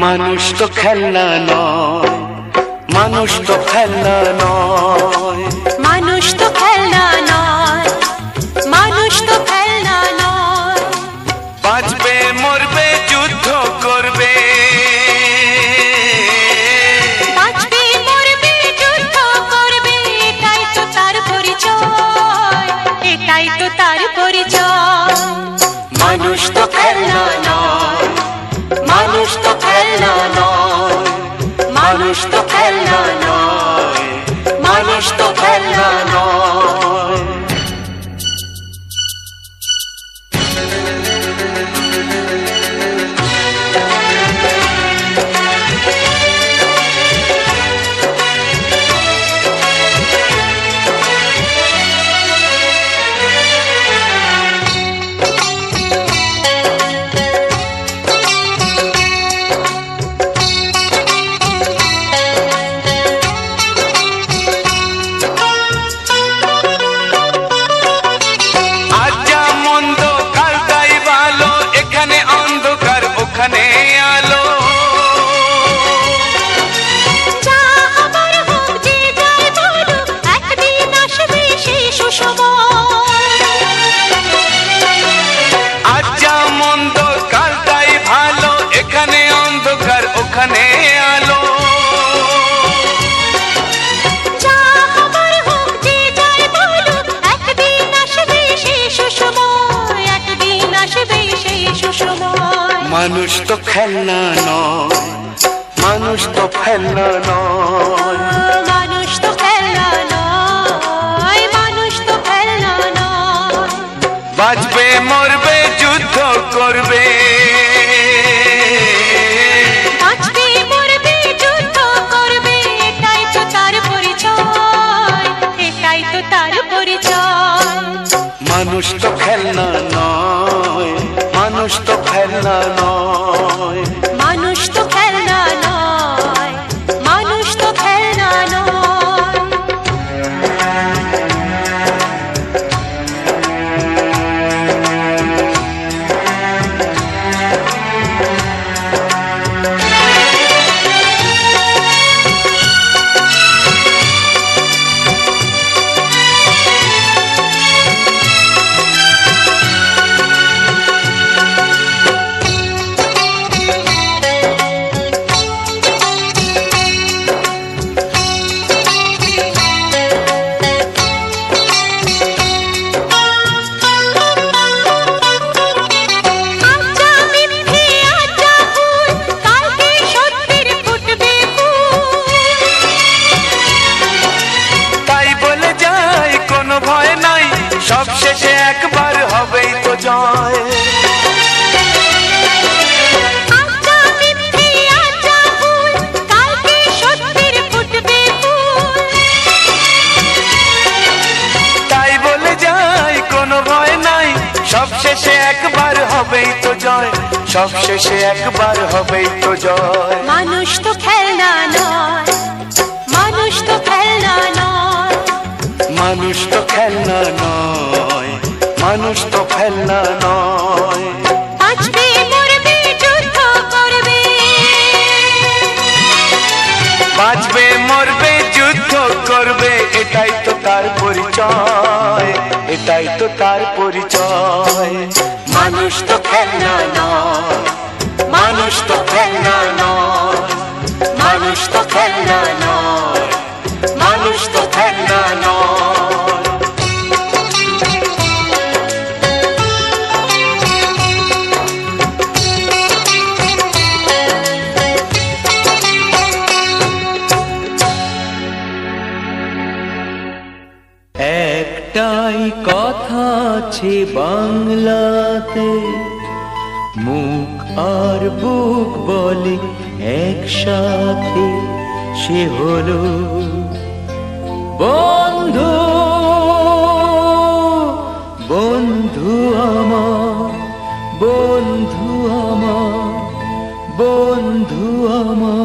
মানুষ তো খেলনা নয়, মানুষ তো খেলনা নয়, মানুষ তো খেলনা নয়, মানুষ তো খেলনা নয়। বাঁচবে মরবে যুদ্ধ করবে, বাঁচবে মরবে যুদ্ধ করবে, এটাই তো তার পরিচয়, এটাই তো তার পরিচয়। মানুষ তো খেলনা নয়, মানুষ তো খেলনা নয়, মানুষ তো খেলনা নয়, মানুষ তো খেলনা নয়। ওখানে আলো যা আমার হোক যে যাই বলো, একদিন আসবে সেই সুসময়। আজ যা মন্দ কাল তাই ভালো, এখানে অন্ধকার ওখানে আলো। যা আমার হোক যে যাই বলো, একদিন আসবে সেই সুসময়, একদিন আসবে সেই সুসময়। মানুষ তো খেলনা নয়, মানুষ তো খেলনা নয়, মানুষ তো খেলনা নয়, মানুষ তো খেলনা নয়। বাঁচবে মরবে যুদ্ধ করবে, বাঁচবে মরবে যুদ্ধ করবে, এটাই তো তার পরিচয়, এটাই তো তার পরিচয়। মানুষ তো খেলনা নয়, মানুষ তো খেলনা নয়, মানুষ তো খেলনা নয়, মানুষ তো খেলনা নয়। সব শেষে একবার হবেই তো জয়। তাই বলে যাই কোনো ভয় নাই, সব শেষে একবার হবেই তো জয়, সব শেষে একবার হবেই তো জয়। মানুষ তো খেলনা নয়, মানুষ তো খেলনা নয়, মানুষ তো খেলনা নয়, মানুষ তো খেলনা নয়। বাঁচবে মরবে যুদ্ধ করবে, বাঁচবে মরবে যুদ্ধ করবে, এটাই তো তার পরিচয়, এটাই তো তার পরিচয়। মানুষ তো খেলনা নয়, মানুষ তো খেলনা নয়, মানুষ তো খেলনা নয়, মানুষ তো খেলনা নয়। একটাই কথা আছে বাংলাতে, মুখ আর বুক বলে একসাথে, সে হলো বন্ধু। বন্ধু আমার, বন্ধু আমার, বন্ধু আমার।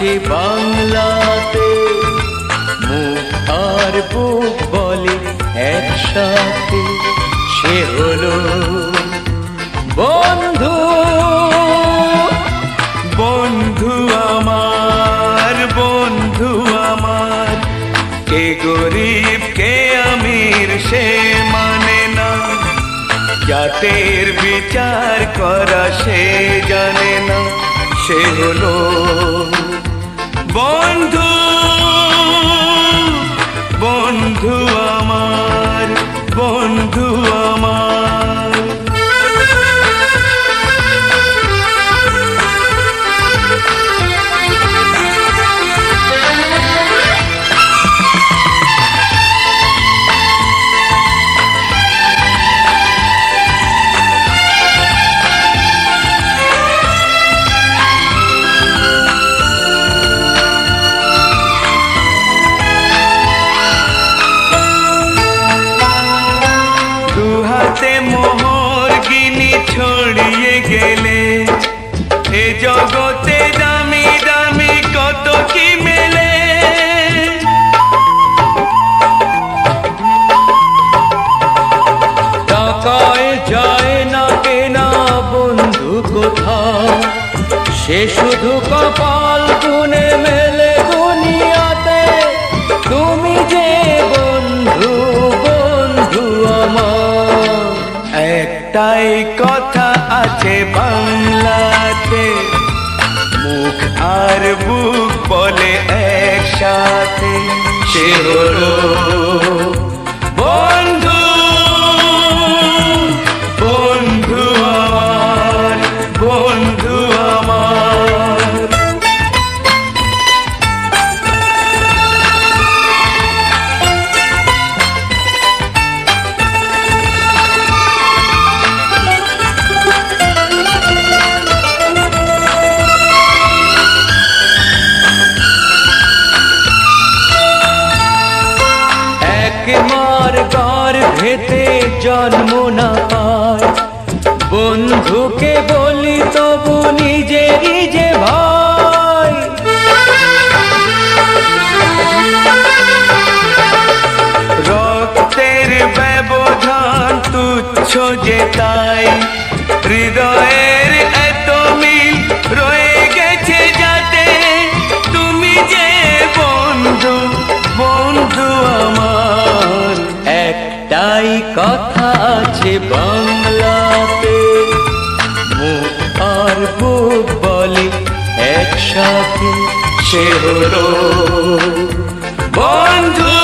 আছে বাংলাতে, মুখ আর বুক বলে একসাথে, সে হলো বন্ধু। বন্ধু আমার, বন্ধু আমার, কে গরিব কে আমির সে মানে না, জাতের বিচার করা সে জানে না, সে হলো বন্ধু। বন্ধু আমার, বন্ধু আমার। দুহাতে মোহর গিনি ছড়িয়ে গেলে, এ জগতে দামি দামি কত কি মেলে। টাকায় যায় না কেনা বন্ধু কোথাও, সে শুধু কপাল গুনে মেলে দুনিয়াতে। তুমি যে বন্ধু, বন্ধু আমার। একটাই কথা আছে বাংলাতে, মুখ আর বুক বলে একসাথে, সে হলো বন্ধু। বন্ধু আমার, বন্ধু আমার। একমার গর্ভেতে জন্ম না পায়, বন্ধুকে বলি তবু নিজেরই যে ভাই। রক্তের ব্যবধান তুচ্ছ যে তাই, হৃদয়ের এত মিল রয়ে গেছে যাতে। তুমি যে বন্ধু, বন্ধু আমার। একটাই কথা আছে বাংলাতে, মুখ আর বুক বলে একসাথে, সে হলো বন্ধু।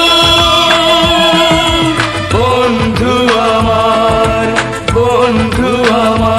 বন্ধু আমার, বন্ধু আমার।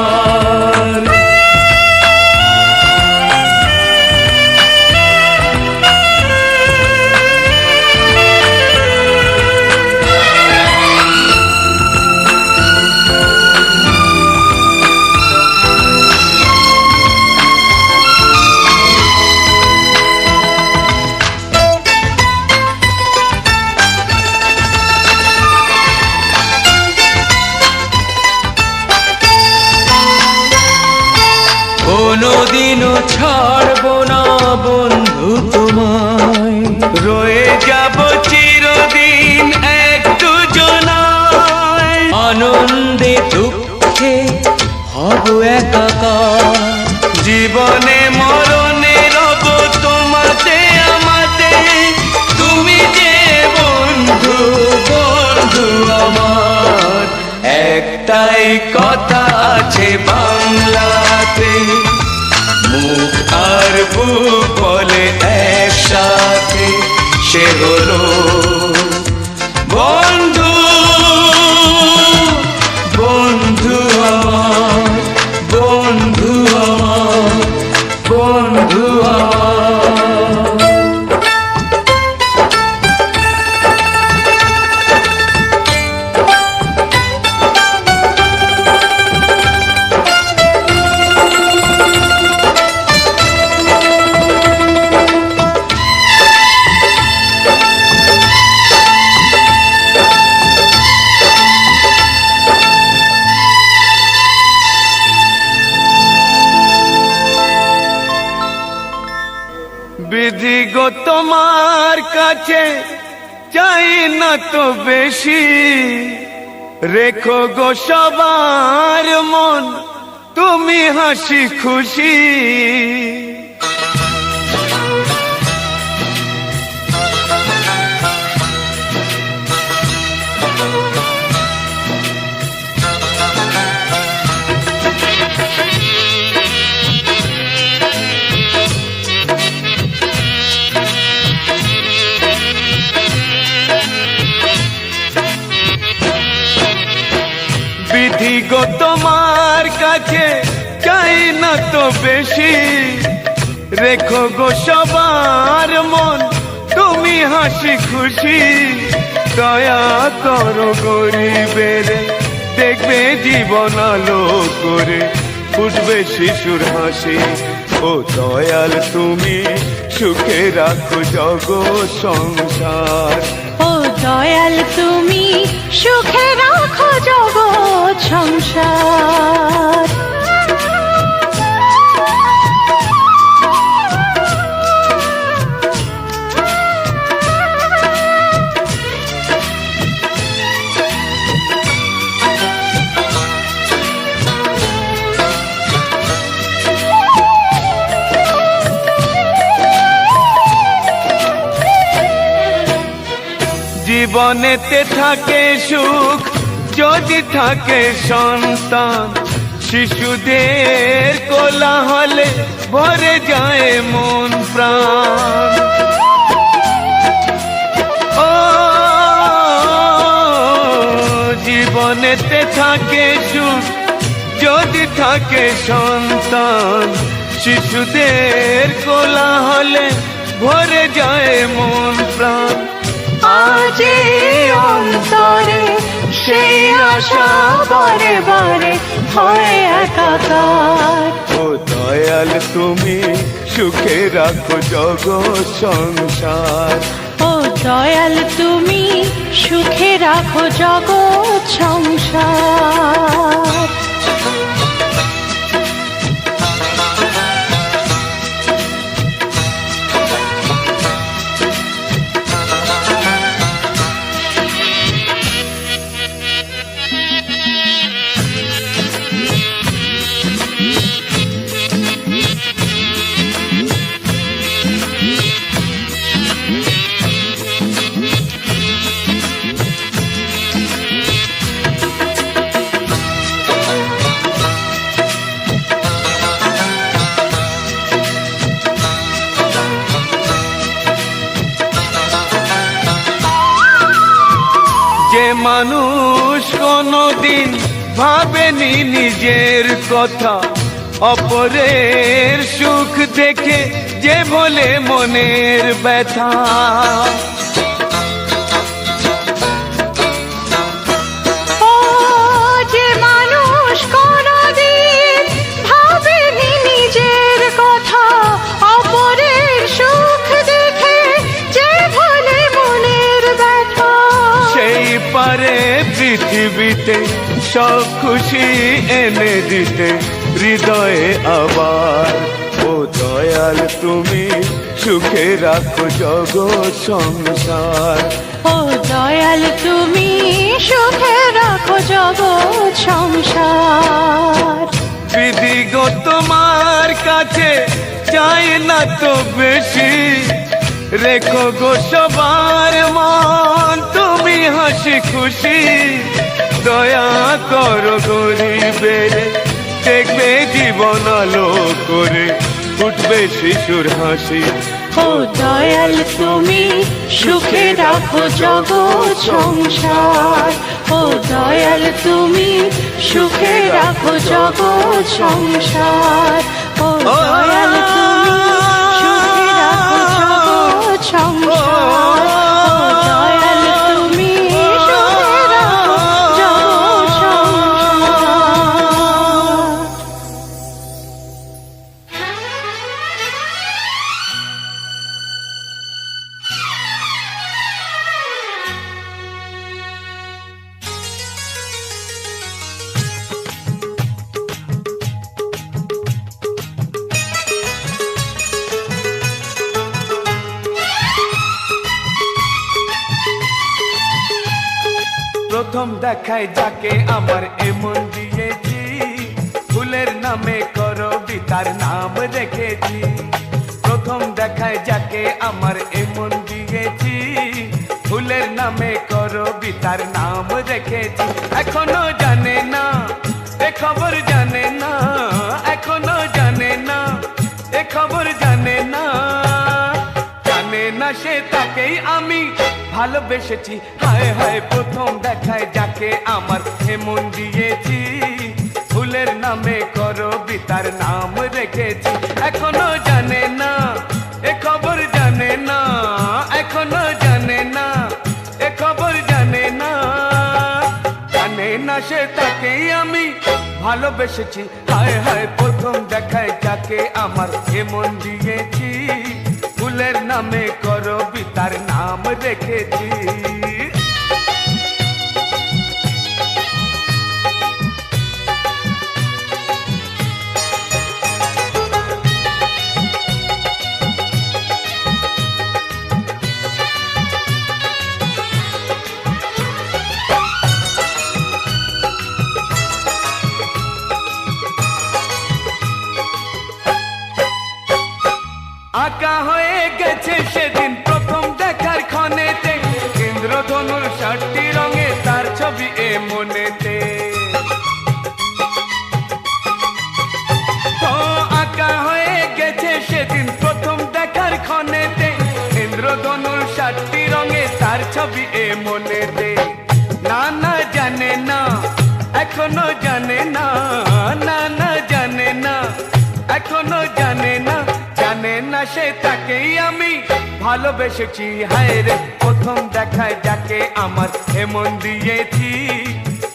কোনোদিনও ছাড়বো না বন্ধু তোমায়, রয়ে যাব চিরদিন এক দুজনায়। আনন্দে দুঃখে হব একাকার, জীবনে মরণে রব তোমাতে আমাতে। তুমি যে বন্ধু, বন্ধু আমার। একটাই কথা আছে বাংলাতে, মুখ আর বুক বলে একসাথে, সে হলো বন্ধু। বন্ধু আমার, বন্ধু আমার, বন্ধু আমার। গো তোমার কাছে চাই না তো বেশি, রেখো গো সবার মন তুমি হাসি খুশি। বিধি গো তোমার কাছে চাই না তো বেশি, রেখো গো সবার মন তুমি হাসি খুশি। দয়া করো গরিবের, দেখবে জীবন আলো করে ফুটবে শিশুর হাসি। ও দয়াল তুমি সুখে রাখো জগৎ সংসার। ও দয়াল তুমি সুখে রাখো জগৎ সংসার। জীবনেতে থাকে সুখ যদি থাকে সন্তান, শিশুদের কোলাহলে ভরে যায় মন প্রাণ। ও জীবনেতে থাকে সুখ যদি থাকে সন্তান, শিশুদের কোলাহলে ভরে যায় মন প্রাণ। আজ অন্তরে সেই আশা বারে বারে হয় একাকার। ও দয়াল তুমি সুখে রাখো জগৎ সংসার। ও দয়াল তুমি সুখে রাখো জগৎ সংসার। যে মানুষ কোনদিন ভাবেনি নিজের কথা, অপরের সুখ দেখে যে বলে মনের ব্যথা। ও যে মানুষ কোনদিন ভাবেনি নিজের কথা, অপরের সুখ দেখে যে বলে মনের ব্যথা। সেই পারে পৃথিবীতে সব খুশি এনে দিতে হৃদয়ে আবার। ও দয়াল তুমি সুখে রাখো জগৎ সংসার। ও দয়াল তুমি সুখে রাখো জগৎ সংসার। বিধি গো তোমার কাছে চাই না তো বেশি, রেখো গো সবার মন তুমি হাসি খুশি। দয়া করো গরিবের, দেখবে জীবন আলো করে উঠবে শিশুর হাসি। ও দয়াল তুমি সুখে রাখো জগৎ সংসার। ও দয়াল তুমি সুখে রাখো জগৎ সংসার। ও দয়াল তুমি সুখে রাখো জগৎ সংসার। ও দয়াল তুমি সুখে রাখো জগৎ সংসার। দেখায় যাকে আমার এমন দিয়েছি, ফুলের নামে করবি তার নাম রেখেছি। প্রথম দেখায় যাকে আমার এমন দিয়েছি, ফুলের নামে করবি তার নাম রেখেছি। এখনো জানে না এ খবর জানে না, এখনো জানে না এ খবর জানে না, জানে না সে তাকেই আমি ভালোবেসেছি। হায় হায় প্রথম দেখায় যাকে আমার এমন দিয়েছি, ফুলের নামে করবি তার নাম রেখেছি। এখনো জানে না এ খবর জানে না, এখনো জানে না এ খবর জানে না, জানে না সে তাকেই আমি ভালোবেসেছি। হায় হায় প্রথম দেখায় যাকে আমার এমন দিয়েছি, ফুলের নামে করবি তার নাম রেখেছি। আঁকা হয়ে গেছে সেদিন প্রথম দেখার ক্ষণেতে, ইন্দ্রধনুর ৬০টি রঙে তার ছবি এ মনেতে। ও আঁকা হয়ে গেছে সেদিন প্রথম দেখার ক্ষণেতে, ইন্দ্রধনুর ৬০টি রঙে তার ছবি এ মনেতে। না না জানে না এখনো জানে না, না না জানে না এখনো জানে না, জানে না সে তাকেই আমি ভালোবেসেছি। হায় রে প্রথম দেখায় যাকে আমার এমন দিয়েছি,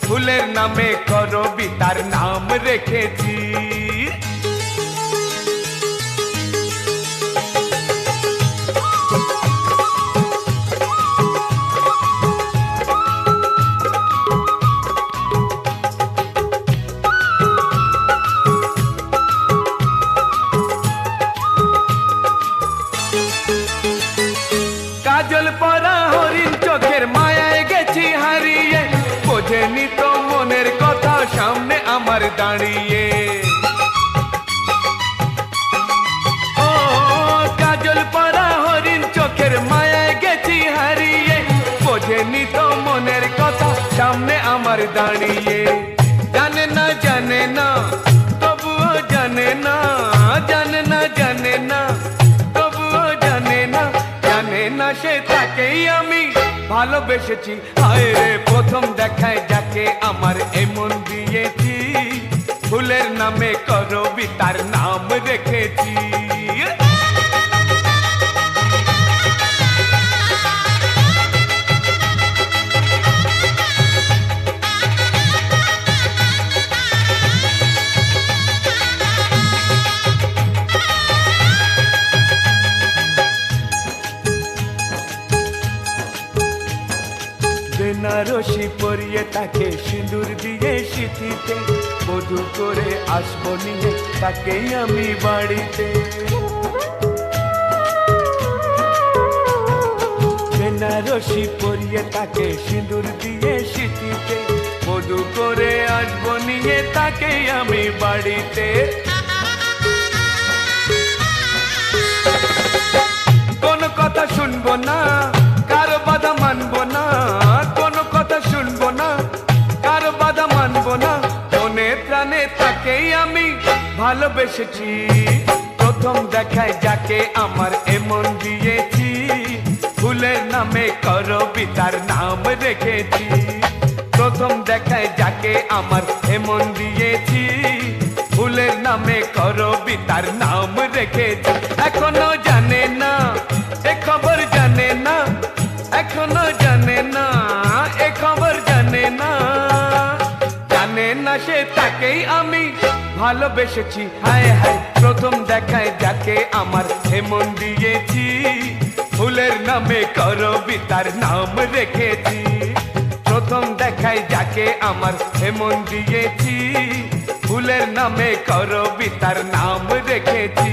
ফুলের নামে করবি তার নাম রেখেছি। কাজল পরা হরিণ চোখের মায়ায় গেছি হারিয়ে, বোঝেনি তো মনের কথা সামনে আমার দাঁড়িয়ে। ও কাজল পরা হরিণ চোখের মায়ায় গেছি হারিয়ে, বোঝেনি তো মনের কথা সামনে আমার দাঁড়িয়ে। জানে না জানে না তবুও জানে না, জানে না জানে না তবুও জানে না, জানে না সে তাকেই আমি ভালোবেসেছি। হায় রে প্রথম দেখায় যাকে আমার এমন দিয়েছি, ফুলের নামে করবি তার নাম রেখেছি। বেনারসি পরিয়ে তাকে সিঁদুর দিয়ে সিঁথিতে, বধূ করে আসবো নিয়ে তাকেই আমি বাড়িতে। বেনারসি পরিয়ে তাকে সিঁদুর দিয়ে সিঁথিতে, বধূ করে আসবো নিয়ে তাকেই আমি বাড়িতে। কোনো কথা শুনবো না, কারো বাধা মানবো না, কোনো কথা শুনবো না, কারো বাধা মানবো না, মনে প্রাণে তাকেই আমি ভালোবেসেছি। প্রথম দেখায় যাকে আমার এমন দিয়েছি, ফুলের নামে করবি তার নাম রেখেছি। প্রথম দেখায় যাকে আমার এমন দিয়েছি, ফুলের নামে করবি তার নাম রেখেছি। এখনো জানে না এ খবর জানে না, এখনো জানে না এ খবর জানে না, জানে না সে তাকেই আমি ভালোবেসেছি। হায় হায় প্রথম দেখায় যাকে আমার এমন দিয়েছি, ফুলের নামে করবি তার নাম রেখেছি। প্রথম দেখায় যাকে আমার এমন দিয়েছি, ফুলের নামে করবি তার নাম রেখেছি।